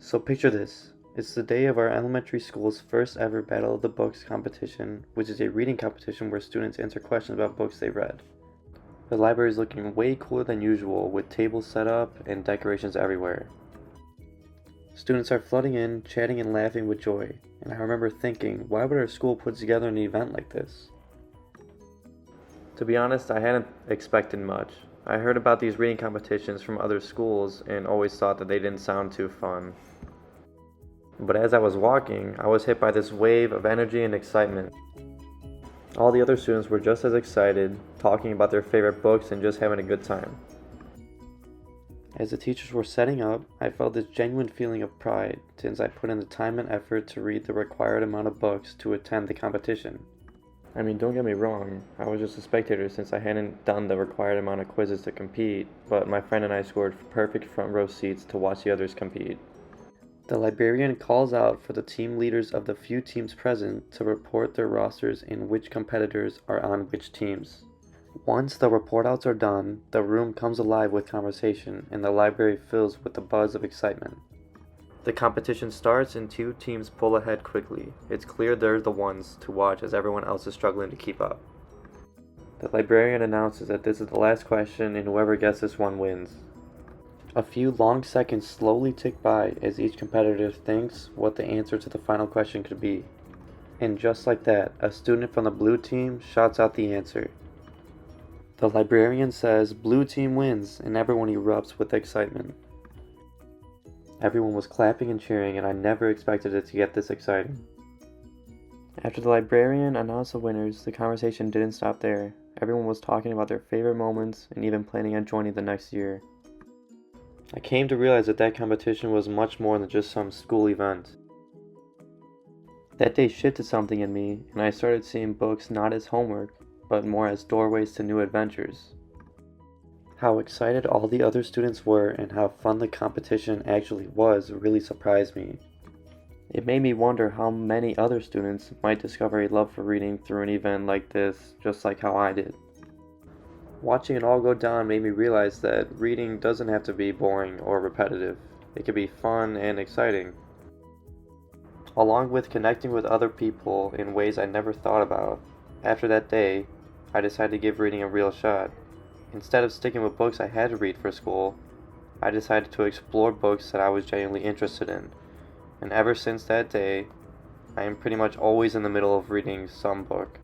So picture this. It's the day of our elementary school's first ever Battle of the Books competition, which is a reading competition where students answer questions about books they've read. The library is looking way cooler than usual, with tables set up and decorations everywhere. Students are flooding in, chatting and laughing with joy, and I remember thinking, why would our school put together an event like this? To be honest, I hadn't expected much. I heard about these reading competitions from other schools and always thought that they didn't sound too fun. But as I was walking, I was hit by this wave of energy and excitement. All the other students were just as excited, talking about their favorite books and just having a good time. As the teachers were setting up, I felt this genuine feeling of pride since I put in the time and effort to read the required amount of books to attend the competition. I mean, don't get me wrong, I was just a spectator since I hadn't done the required amount of quizzes to compete, but my friend and I scored perfect front row seats to watch the others compete. The librarian calls out for the team leaders of the few teams present to report their rosters and which competitors are on which teams. Once the report outs are done, the room comes alive with conversation and the library fills with the buzz of excitement. The competition starts and two teams pull ahead quickly. It's clear they're the ones to watch as everyone else is struggling to keep up. The librarian announces that this is the last question and whoever gets this one wins. A few long seconds slowly tick by as each competitor thinks what the answer to the final question could be. And just like that, a student from the blue team shouts out the answer. The librarian says, "Blue team wins," and everyone erupts with excitement. Everyone was clapping and cheering, and I never expected it to get this exciting. After the librarian announced the winners, the conversation didn't stop there. Everyone was talking about their favorite moments and even planning on joining the next year. I came to realize that competition was much more than just some school event. That day shifted something in me, and I started seeing books not as homework, but more as doorways to new adventures. How excited all the other students were and how fun the competition actually was really surprised me. It made me wonder how many other students might discover a love for reading through an event like this, just like how I did. Watching it all go down made me realize that reading doesn't have to be boring or repetitive. It can be fun and exciting. Along with connecting with other people in ways I never thought about, after that day, I decided to give reading a real shot. Instead of sticking with books I had to read for school, I decided to explore books that I was genuinely interested in. And ever since that day, I am pretty much always in the middle of reading some book.